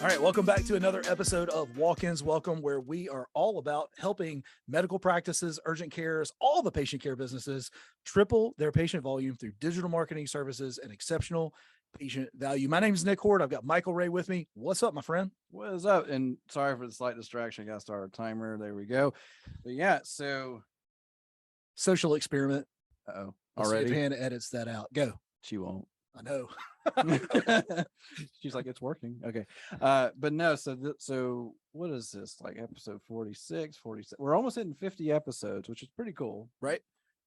All right, welcome back to another episode of Walk-ins Welcome, where we are all about helping medical practices, urgent cares, all the patient care businesses triple their patient volume through digital marketing services and exceptional patient value. My name is Nick Horde. I've got Michael Ray with me. What's up, my friend? What is up? And sorry for the slight distraction. I got to start our timer. There we go. But yeah, so Social experiment. oh, Let's see if already Hannah edits that out. Go. she won't. I know. She's like, it's working. Okay. But no, so what is this? Like episode 46, 47. We're almost hitting 50 episodes, which is pretty cool. Right.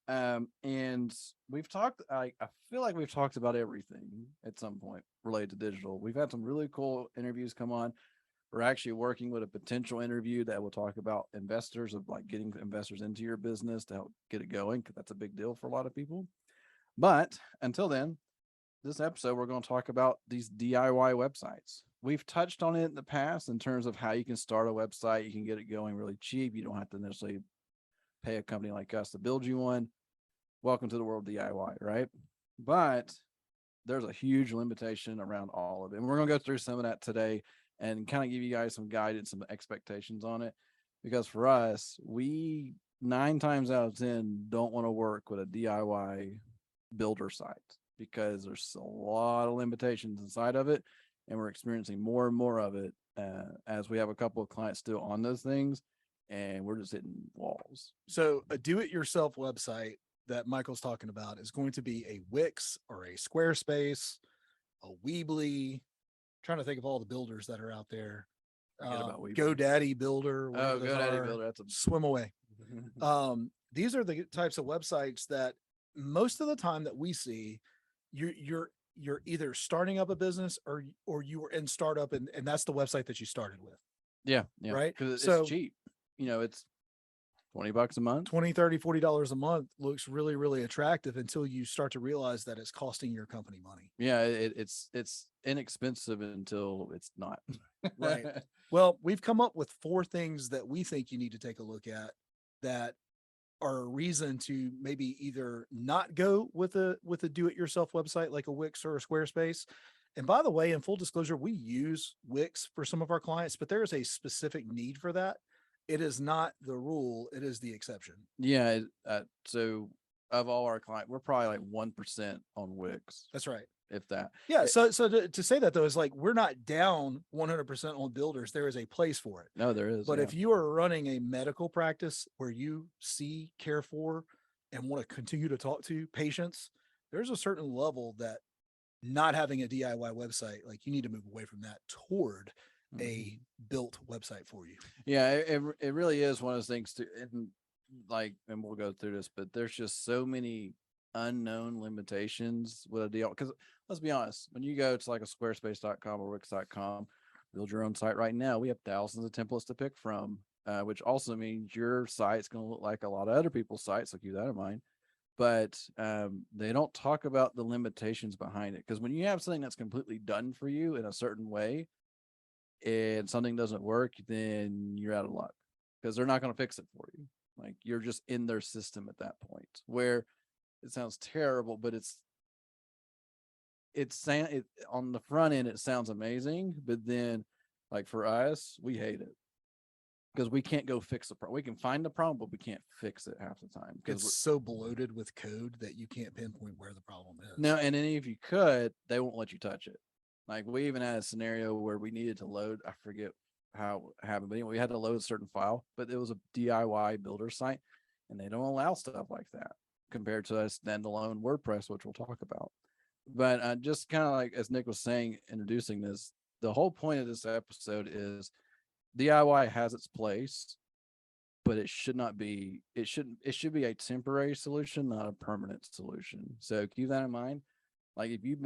And we've talked, I feel like we've talked about everything at some point related to digital. We've had some really cool interviews come on. We're actually working with a potential interview that will talk about investors, of like getting investors into your business to help get it going, because that's a big deal for a lot of people. But until then, this episode, we're going to talk about these DIY websites. We've touched on it in the past in terms of how you can start a website. You can get it going really cheap. You don't have to necessarily pay a company like us to build you one. Welcome to the world of DIY, right? But there's a huge limitation around all of it. And we're going to go through some of that today and kind of give you guys some guidance, some expectations on it. Because for us, we 9 times out of 10 don't want to work with a DIY builder site, because there's a lot of limitations inside of it. And we're experiencing more and more of it as we have a couple of clients still on those things, and we're just hitting walls. So a do-it-yourself website that Michael's talking about is going to be a Wix or a Squarespace, a Weebly. Trying to think of all the builders that are out there. GoDaddy Builder. Oh, GoDaddy Builder. That's a swim away. These are the types of websites that most of the time that we see, you're either starting up a business or you were in startup and that's the website that you started with. Yeah. Right. Because So it's cheap. You know, it's $20 a month. $20, $30, $40 a month looks really, really attractive until you start to realize that it's costing your company money. Yeah, it's inexpensive until it's not. Right. Well, we've come up with 4 things that we think you need to take a look at that are a reason to maybe either not go with a do-it-yourself website like a Wix or a Squarespace. And by the way, in full disclosure, we use Wix for some of our clients, but there is a specific need for that. It is not the rule, it is the exception. Yeah. So of all our clients, we're probably like 1% on Wix. That's right. If that. Yeah. So to say that though, is like, we're not down 100% on builders. There is a place for it. No, there is. But if you are running a medical practice where you see, care for, and want to continue to talk to patients, there's a certain level that not having a DIY website, like, you need to move away from that toward a built website for you. Yeah, it really is one of those things and we'll go through this, but there's just so many unknown limitations with a deal. Because let's be honest, when you go to like a squarespace.com or wix.com, build your own site right now, we have thousands of templates to pick from, which also means your site's going to look like a lot of other people's sites, so keep that in mind. But they don't talk about the limitations behind it, because when you have something that's completely done for you in a certain way and something doesn't work, then you're out of luck, because they're not going to fix it for you. Like, you're just in their system at that point, where it sounds terrible, but it's on the front end, it sounds amazing. But then, like, for us, we hate it, because we can't go fix the problem. We can find the problem, but we can't fix it half the time, because it's so bloated with code that you can't pinpoint where the problem is. No, and then if you could, they won't let you touch it. Like, we even had a scenario where we needed to load, I forget how it happened, but anyway, we had to load a certain file, but it was a DIY builder site, and they don't allow stuff like that compared to a standalone WordPress, which we'll talk about. But just kind of like, as Nick was saying, introducing this, the whole point of this episode is DIY has its place, but it should not be, it should be a temporary solution, not a permanent solution. So keep that in mind. Like, if you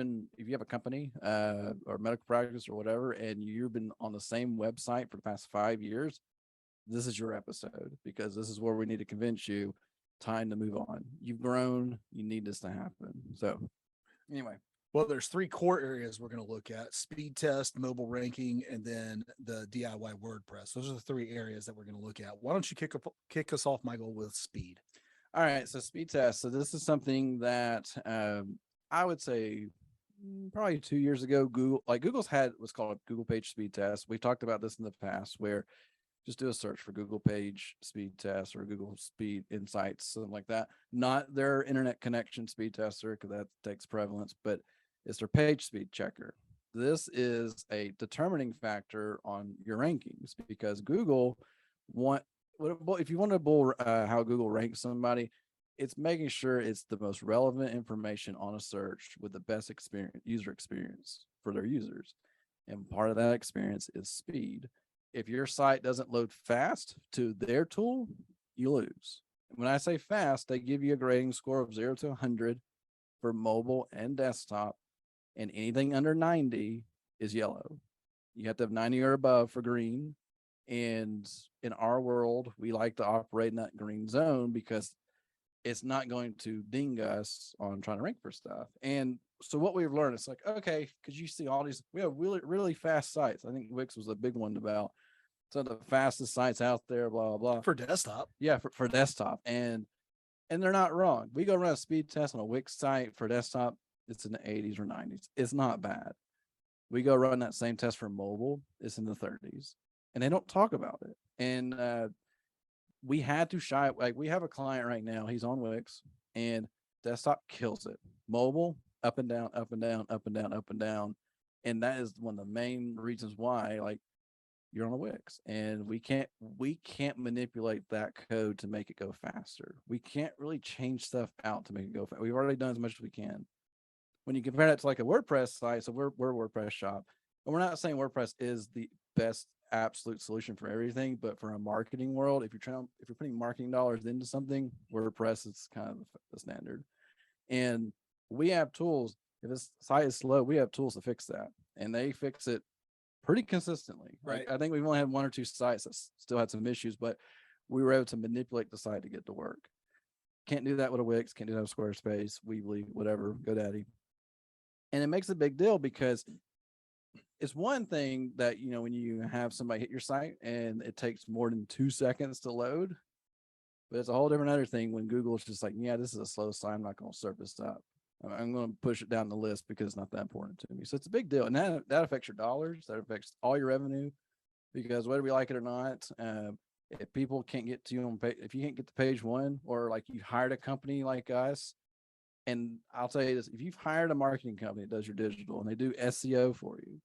have a company or medical practice or whatever, and you've been on the same website for the past 5 years, this is your episode, because this is where we need to convince you time to move on. You've grown, you need this to happen. So anyway. Well, there's 3 core areas we're going to look at: speed test, mobile ranking, and then the DIY WordPress. Those are the 3 areas that we're going to look at. Why don't you kick us off, Michael, with speed? All right. So speed test. So this is something that I would say probably 2 years ago, Google's had what's called a Google page speed test. We talked about this in the past where just do a search for Google page speed test or Google speed insights, something like that. Not their internet connection speed tester, because that takes prevalence, but it's their page speed checker. This is a determining factor on your rankings because Google if you want to bull how Google ranks somebody, it's making sure it's the most relevant information on a search with the best user experience for their users. And part of that experience is speed. If your site doesn't load fast to their tool, you lose. When I say fast, they give you a grading score of 0 to 100 for mobile and desktop, and anything under 90 is yellow. You have to have 90 or above for green. And in our world, we like to operate in that green zone because it's not going to ding us on trying to rank for stuff. And so what we've learned, it's like, okay, because you see all these, we have really, really fast sites. I think Wix was a big one about some of the fastest sites out there, blah, blah, blah. For desktop. Yeah, for desktop. And they're not wrong. We go run a speed test on a Wix site for desktop, it's in the 80s or 90s. It's not bad. We go run that same test for mobile, it's in the 30s. And they don't talk about it. And we had to we have a client right now, he's on Wix, and desktop kills it. Mobile, up and down, up and down, up and down, up and down. And that is one of the main reasons why, like, you're on a Wix, and we can't manipulate that code to make it go faster. We can't really change stuff out to make it go faster. We've already done as much as we can. When you compare that to like a WordPress site, so we're a WordPress shop, and we're not saying WordPress is the best absolute solution for everything, but for a marketing world, if you're putting marketing dollars into something, WordPress is kind of the standard. And we have tools. If this site is slow, we have tools to fix that, and they fix it pretty consistently. Right. Like, I think we've only had 1 or 2 sites that still had some issues, but we were able to manipulate the site to get to work. Can't do that with a Wix, can't do that with Squarespace, Weebly, whatever, GoDaddy. And it makes a big deal because it's one thing that, you know, when you have somebody hit your site and it takes more than 2 seconds to load, but it's a whole different other thing when Google's just like, yeah, this is a slow site, I'm not going to serve this up. I'm going to push it down the list because it's not that important to me. So it's a big deal. And that affects your dollars. That affects all your revenue, because whether we like it or not, if people can't get to you on page, if you can't get to page 1, or like you hired a company like us, and I'll tell you this, if you've hired a marketing company that does your digital and they do SEO for you,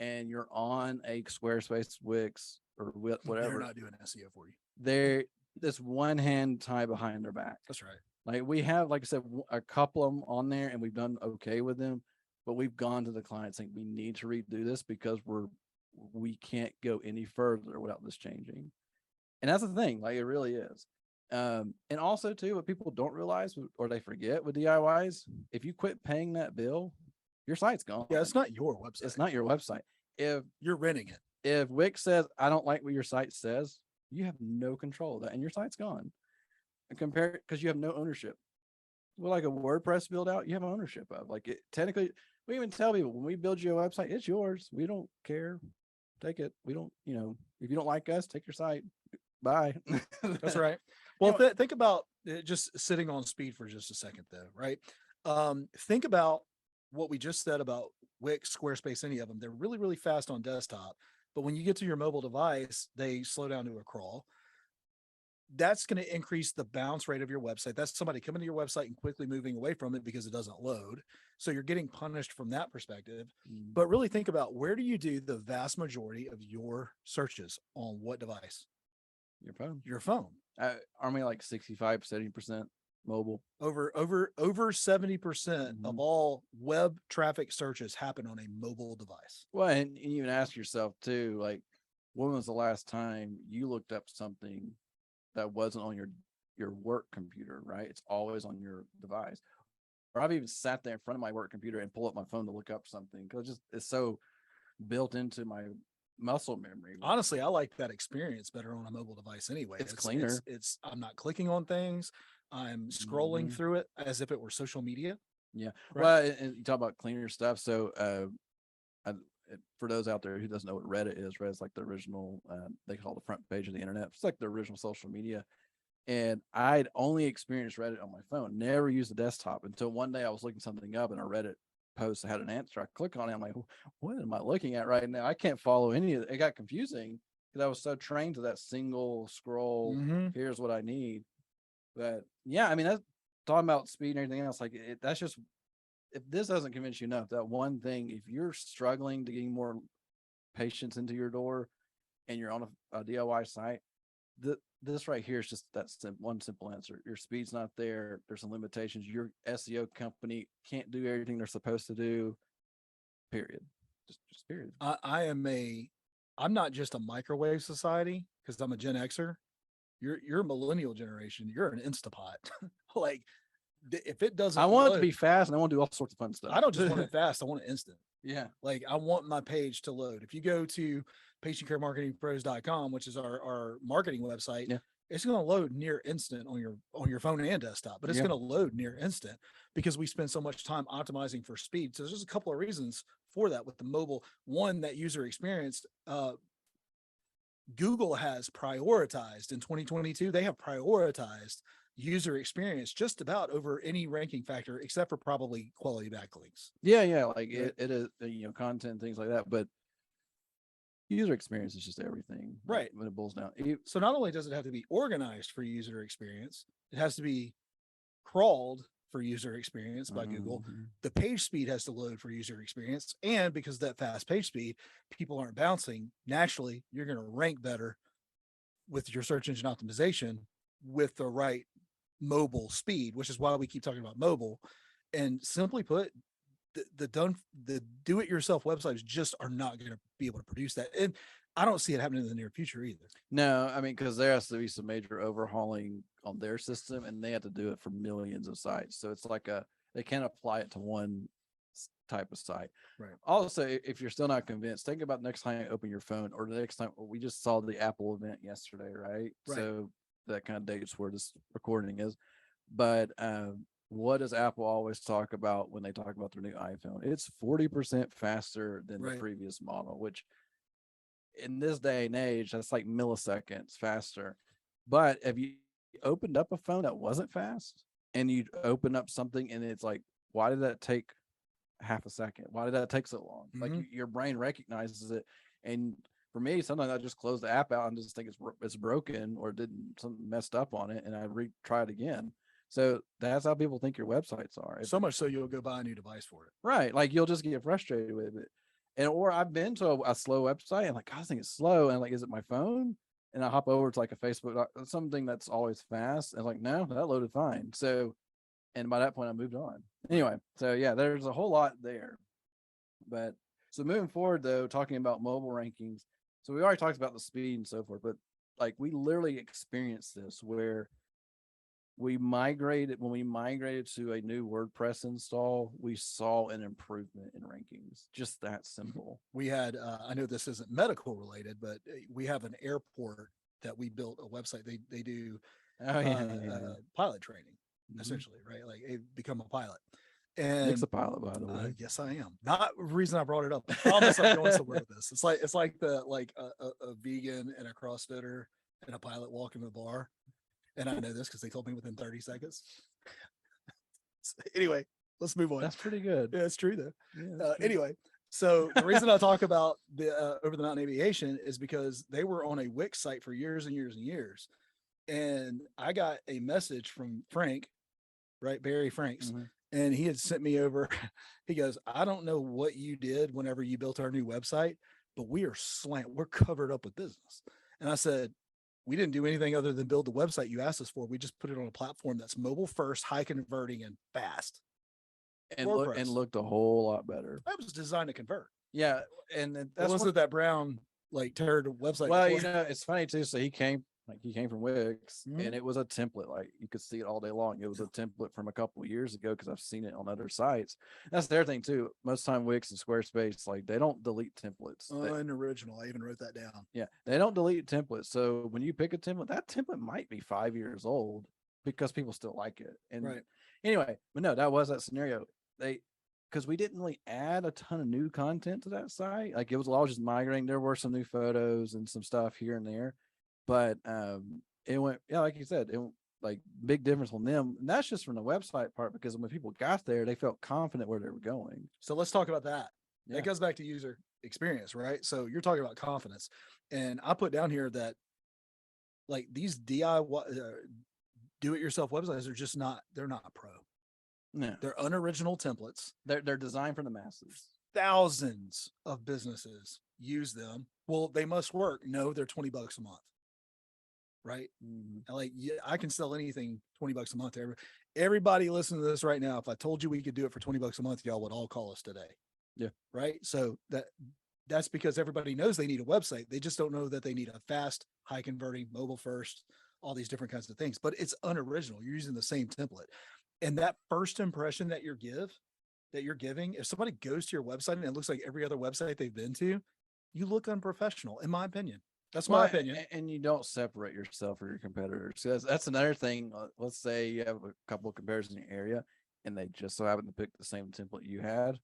and you're on a Squarespace, Wix, or whatever, They're not doing SEO for you. they're this one hand tied behind their back. That's right. Like, we have, like I said, a couple of them on there, and we've done okay with them, but we've gone to the client saying we need to redo this because we can't go any further without this changing. And that's the thing, like, it really is. And also too, what people don't realize or they forget with DIYs, if you quit paying that bill, your site's gone. Yeah, it's not your website. It's not your website. If You're renting it. if Wix says, I don't like what your site says, you have no control of that, and your site's gone. And compare it, because you have no ownership. Well, like a WordPress build out, you have ownership of. Like, it technically, we even tell people when we build you a website, it's yours. We don't care. Take it. We don't, you know, if you don't like us, take your site. Bye. That's right. Well, think about just sitting on speed for just a second, though, right? Think about what we just said about Wix, Squarespace, any of them. They're really, really fast on desktop, but when you get to your mobile device, they slow down to a crawl. That's going to increase the bounce rate of your website. That's somebody coming to your website and quickly moving away from it because it doesn't load. So you're getting punished from that perspective. But really think about, where do you do the vast majority of your searches? On what device? Your phone. Your phone. Aren't we like 65, 70% mobile? Over 70% of all web traffic searches happen on a mobile device. Well, and you even ask yourself too, like, when was the last time you looked up something that wasn't on your work computer, right? It's always on your device. Or I've even sat there in front of my work computer and pull up my phone to look up something, because it's so built into my muscle memory. Honestly, I like that experience better on a mobile device anyway. It's cleaner. It's I'm not clicking on things. I'm scrolling through it as if it were social media. Yeah. Right. Well, and you talk about cleaner stuff. So for those out there who doesn't know what Reddit is, Reddit's like the original, they call it the front page of the internet. It's like the original social media. And I'd only experienced Reddit on my phone, never used the desktop, until one day I was looking something up and a Reddit post had an answer. I click on it. I'm like, what am I looking at right now? I can't follow any of it. It got confusing because I was so trained to that single scroll. Mm-hmm. Here's what I need. But yeah, I mean, that's talking about speed and everything else. Like that's just, if this doesn't convince you enough, that one thing, if you're struggling to getting more patients into your door and you're on a DIY site, this right here is just that one simple answer. Your speed's not there. There's some limitations. Your SEO company can't do everything they're supposed to do. Period. Just period. I'm not just a microwave society because I'm a Gen Xer. You're a millennial generation. You're an Instapot. Like if it doesn't, I want it load, to be fast and I want to do all sorts of fun stuff. I don't just want it fast. I want it instant. Yeah. Like I want my page to load. If you go to patientcaremarketingpros.com, which is our marketing website, yeah, it's going to load near instant on your phone and desktop, but it's going to load near instant because we spend so much time optimizing for speed. So there's just a couple of reasons for that with the mobile. One, that user experience, Google has prioritized in 2022. They have prioritized user experience just about over any ranking factor, except for probably quality backlinks. Yeah. Like it is, content, things like that. But user experience is just everything, right? When it boils down. So not only does it have to be organized for user experience, it has to be crawled for user experience by Google. The page speed has to load for user experience. And because of that fast page speed, people aren't bouncing. Naturally, you're going to rank better with your search engine optimization with the right mobile speed, which is why we keep talking about mobile. And simply put, the do-it-yourself websites just are not going to be able to produce that. And I don't see it happening in the near future either. No, I mean, because there has to be some major overhauling on their system, and they have to do it for millions of sites. So it's like they can't apply it to one type of site. Right. Also, if you're still not convinced, think about next time you open your phone, or the next time. We just saw the Apple event yesterday, right? So that kind of dates where this recording is. But what does Apple always talk about when they talk about their new iPhone? It's 40% faster than the previous model, which in this day and age, that's like milliseconds faster. But if you opened up a phone that wasn't fast and you open up something and it's like, why did that take half a second? Why did that take so long? Like your brain recognizes it. And for me, sometimes I just close the app out and just think it's broken or didn't something messed up on it, and I retry it again. So that's how people think your websites are. So much so you'll go buy a new device for it. Right. Like you'll just get frustrated with it. And or I've been to a slow website and like, God, I think it's slow. And like, is it my phone? And I hop over to like a Facebook, something that's always fast. And like, no, that loaded fine. So, and by that point I moved on. Anyway, so yeah, there's a whole lot there. But so moving forward though, talking about mobile rankings. So we already talked about the speed and so forth, but like we literally experienced this where when we migrated to a new WordPress install, we saw an improvement in rankings. Just that simple. We had, I know this isn't medical related, but we have an airport that we built a website. They do pilot training, essentially, right? Like become a pilot. And Nick's a pilot, by the way. Yes, I am. Not the reason I brought it up. I promise I'm going somewhere with this. It's like a vegan and a CrossFitter and a pilot walking to the bar. And I know this because they told me within 30 seconds. So anyway, let's move on. That's pretty good. Yeah, it's true though. Yeah, anyway, so the reason I talk about the Over the Mountain Aviation is because they were on a Wix site for years and years and years. And I got a message from Frank, right? Barry Franks. And he had sent me over. He goes, I don't know what you did whenever you built our new website, but we're covered up with business. And I said, we didn't do anything other than build the website you asked us for. We just put it on a platform that's mobile first, high converting, and fast. And looked a whole lot better. That was designed to convert. Yeah. And that wasn't that brown, like turd website. Well, it's funny too. So he came from Wix and it was a template. Like you could see it all day long. It was a template from a couple of years ago because I've seen it on other sites. That's their thing too. Most time Wix and Squarespace, like they don't delete templates. Unoriginal. I even wrote that down. Yeah. They don't delete templates. So when you pick a template, that template might be 5 years old because people still like it. And anyway, but no, that was that scenario. Because we didn't really add a ton of new content to that site. Like it was all just migrating. There were some new photos and some stuff here and there. But it went, like you said, like big difference on them. And that's just from the website part, because when people got there, they felt confident where they were going. So let's talk about that. Yeah. That goes back to user experience, right? So you're talking about confidence. And I put down here that like these DIY do it yourself websites are just not, they're not pro. No, They're unoriginal templates. they're designed for the masses. Thousands of businesses use them. Well, they must work. No, they're $20 a month. Right. Mhm. And like, yeah, I can sell anything $20 a month to everybody listening to this right now. If I told you we could do it for $20 a month, y'all would all call us today. Yeah. Right. So that's because everybody knows they need a website. They just don't know that they need a fast, high converting, mobile first, all these different kinds of things, but it's unoriginal. You're using the same template. And that first impression that you're giving, if somebody goes to your website and it looks like every other website they've been to, you look unprofessional, in my opinion. That's my opinion. And you don't separate yourself from your competitors. So that's another thing. Let's say you have a couple of competitors in your area and they just so happen to pick the same template you had.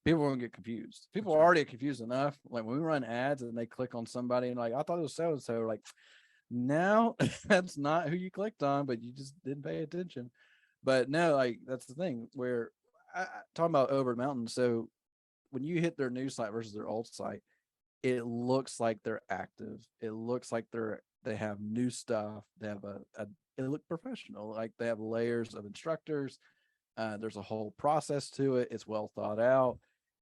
People won't get confused. People are already confused enough. Like when we run ads and they click on somebody and like, I thought it was so and so, like, no, that's not who you clicked on, but you just didn't pay attention. But no, like that's the thing where talking about over the mountain. So when you hit their new site versus their old site, it looks like they're active. It looks like they have new stuff. They have it look professional. Like they have layers of instructors. There's a whole process to it. It's well thought out,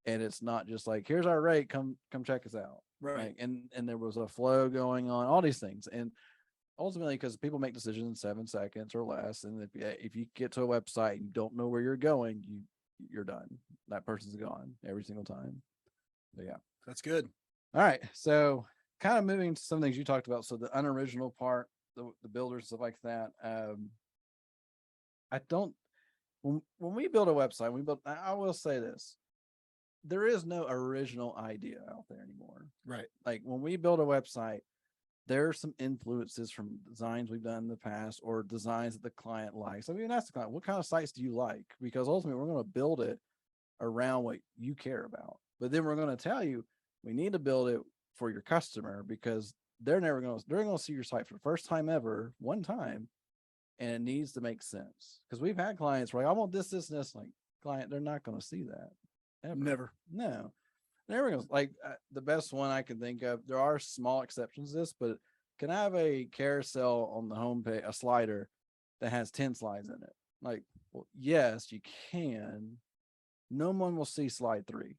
and it's not just like, here's our rate, come check us out. Right. Like, and there was a flow going on, all these things. And ultimately, because people make decisions in 7 seconds or less, and if you get to a website and you don't know where you're going, you're done. That person's gone every single time. But yeah, That's good. all right. So kind of moving to some things you talked about. So the unoriginal part, the builders, stuff like that. I don't, when we build a website, I will say this, there is no original idea out there anymore. Right. Like when we build a website, there are some influences from designs we've done in the past or designs that the client likes. I mean, ask the client, what kind of sites do you like? Because ultimately we're going to build it around what you care about. But then we're going to tell you, we need to build it for your customer because they're going to see your site for the first time ever, one time, and it needs to make sense. Because we've had clients where like, I want this, and this. Like, client, they're not going to see that. Ever. Never. No. There we go. Like the best one I can think of. There are small exceptions to this, but can I have a carousel on the homepage, a slider that has 10 slides in it? Like, well, yes, you can. No one will see slide 3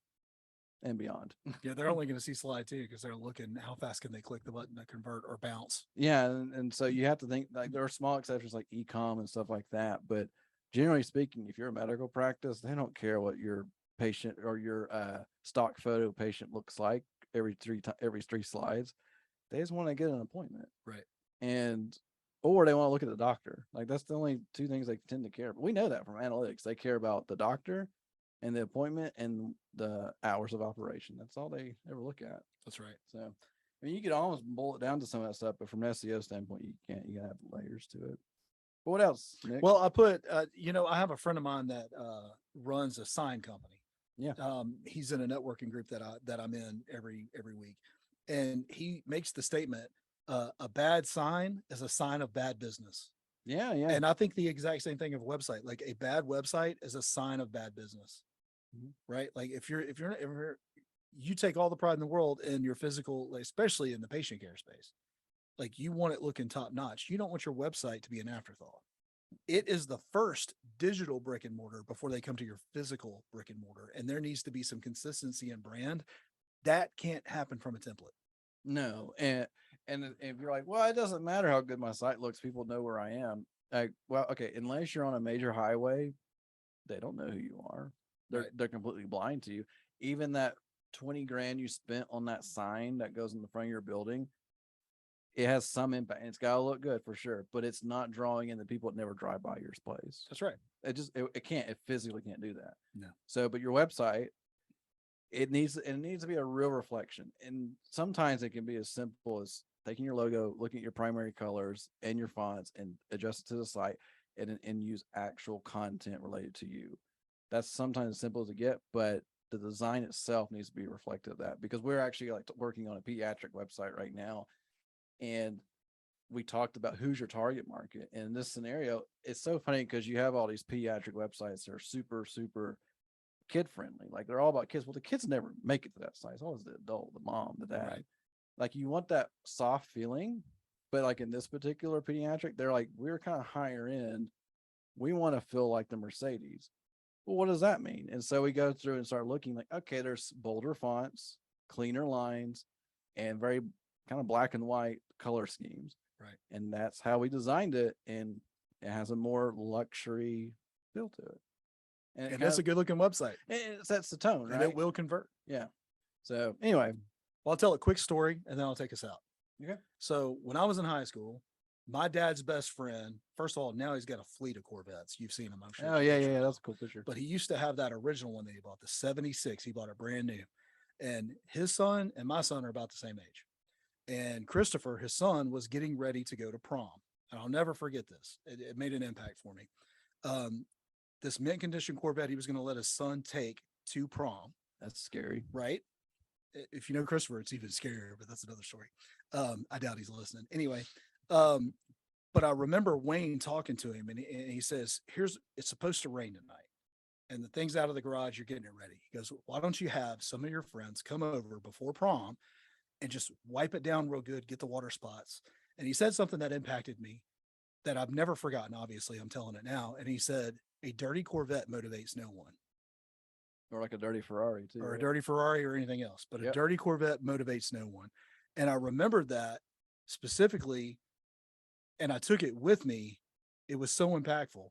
and beyond. Yeah, they're only going to see slide 2 because they're looking how fast can they click the button to convert or bounce. Yeah, and so you have to think like there are small exceptions like e-com and stuff like that, but generally speaking, if you're a medical practice, they don't care what your patient or your stock photo patient looks like every 3 slides. They just want to get an appointment, right? And or they want to look at the doctor. Like that's the only 2 things they tend to care about. We know that from analytics. They care about the doctor and the appointment and the hours of operation. That's all they ever look at. That's right. So, I mean, you could almost boil it down to some of that stuff, but from an SEO standpoint, you can't. You gotta have layers to it. But what else, Nick? Well, I put, I have a friend of mine that runs a sign company. Yeah. He's in a networking group that I'm in every week, and he makes the statement, a bad sign is a sign of bad business. Yeah, yeah. And I think the exact same thing of a website. Like a bad website is a sign of bad business. Right? Like if you take all the pride in the world in your physical, like, especially in the patient care space, like you want it looking top notch. You don't want your website to be an afterthought. It is the first digital brick and mortar before they come to your physical brick and mortar. And there needs to be some consistency in brand. That can't happen from a template. No. And if you're like, well, it doesn't matter how good my site looks, people know where I am. Like, well, okay, unless you're on a major highway, they don't know who you are. They're completely blind to you. Even that 20 grand you spent on that sign that goes in the front of your building, it has some impact and it's got to look good for sure, but it's not drawing in the people that never drive by your place. That's right. It physically can't do that. No. So, but your website, it needs to be a real reflection. And sometimes it can be as simple as taking your logo, looking at your primary colors and your fonts and adjust it to the site and use actual content related to you. That's sometimes as simple as it get, but the design itself needs to be reflective of that because we're actually like working on a pediatric website right now. And we talked about who's your target market. And in this scenario, it's so funny because you have all these pediatric websites that are super, super kid friendly. Like they're all about kids. Well, the kids never make it to that site. It's always the adult, the mom, the dad. Right. Like you want that soft feeling, but like in this particular pediatric, they're like, we're kind of higher end. We want to feel like the Mercedes. Well, what does that mean? And so we go through and start looking like, okay, there's bolder fonts, cleaner lines, and very kind of black and white color schemes. Right. And that's how we designed it. And it has a more luxury feel to it. And that's a good looking website. It sets the tone, right? And it will convert. Yeah. So anyway, Well, I'll tell a quick story and then I'll take us out. Okay. So when I was in high school, my dad's best friend, first of all, now he's got a fleet of Corvettes. You've seen them, I'm sure. oh yeah, that's a cool picture. But he used to have that original one that he bought, the 76. He bought it brand new. And his son and my son are about the same age. And Christopher, his son, was getting ready to go to prom. And I'll never forget this. It made an impact for me. This mint condition Corvette he was going to let his son take to prom. That's scary. Right? If you know Christopher, it's even scarier, but that's another story. I doubt he's listening. Anyway, but I remember Wayne talking to him and he says, it's supposed to rain tonight. And the thing's out of the garage, you're getting it ready. He goes, why don't you have some of your friends come over before prom and just wipe it down real good, get the water spots. And he said something that impacted me that I've never forgotten. Obviously, I'm telling it now. And he said, a dirty Corvette motivates no one. Or like a dirty Ferrari too. Or right? a dirty Ferrari or anything else, but Yep. a dirty Corvette motivates no one. And I remembered that specifically, and I took it with me. It was so impactful.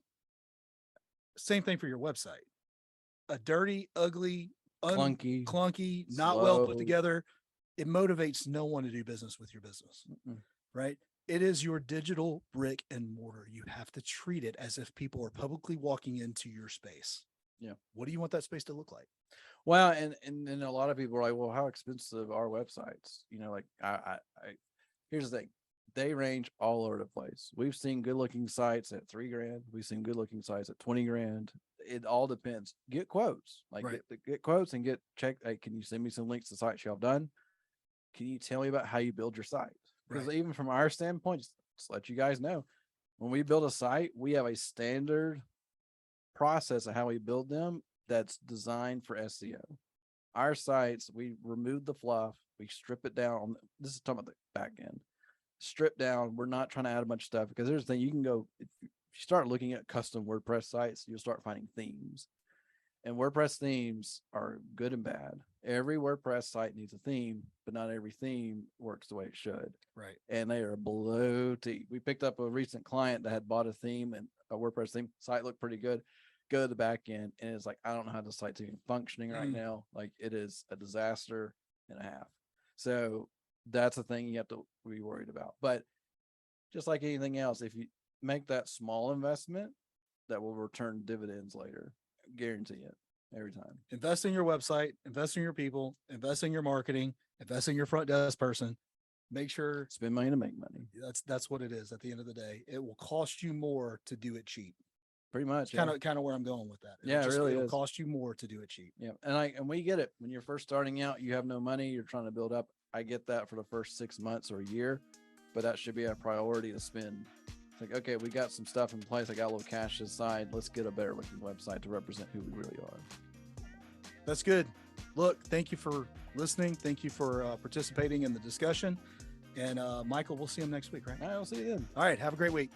Same thing for your website. A dirty, ugly, clunky, not well put slow. together. It motivates no one to do business with your business, right? It is your digital brick and mortar. You have to treat it as if people are publicly walking into your space. Yeah. What do you want that space to look like? Well, and then a lot of people are like, well, how expensive are websites? You know, like I here's the thing. They range all over the place. We've seen good looking sites at $3,000. We've seen good looking sites at 20 grand. It all depends. Get quotes, like Right. get quotes and check. Hey, can you send me some links to sites y'all done? Can you tell me about how you build your site? Because Right. even from our standpoint, just let you guys know, when we build a site, we have a standard process of how we build them that's designed for SEO. Our sites, we remove the fluff, we strip it down. This is talking about the back end. Strip down. We're not trying to add a bunch of stuff because there's the thing, you can go, if you start looking at custom WordPress sites, you'll start finding themes. And WordPress themes are good and bad. Every WordPress site needs a theme, but not every theme works the way it should. Right. And they are below T. We picked up a recent client that had bought a theme and a WordPress theme. Site looked pretty good. Go to the back end, and it's like, I don't know how the site's even functioning right now. Like it is a disaster and a half. So that's a thing you have to be worried about. But just like anything else, if you make that small investment, that will return dividends later. Guarantee it every time. Invest in your website, invest in your people, invest in your marketing, invest in your front desk person. Make sure Spend money to make money. that's what it is at the end of the day. It will cost you more to do it cheap. Pretty much. Kind of where I'm going with that. Yeah, it really it'll is. cost you more to do it cheap. Yeah. And we get it. When you're first starting out, you have no money, you're trying to build up. I get that for the first 6 months or a year, but that should be a priority to spend. It's like, okay, we got some stuff in place. I got a little cash aside. Let's get a better looking website to represent who we really are. That's good. Look, thank you for listening. Thank you for participating in the discussion. And Michael, we'll see him next week, right? All right, we'll see you then. All right. Have a great week.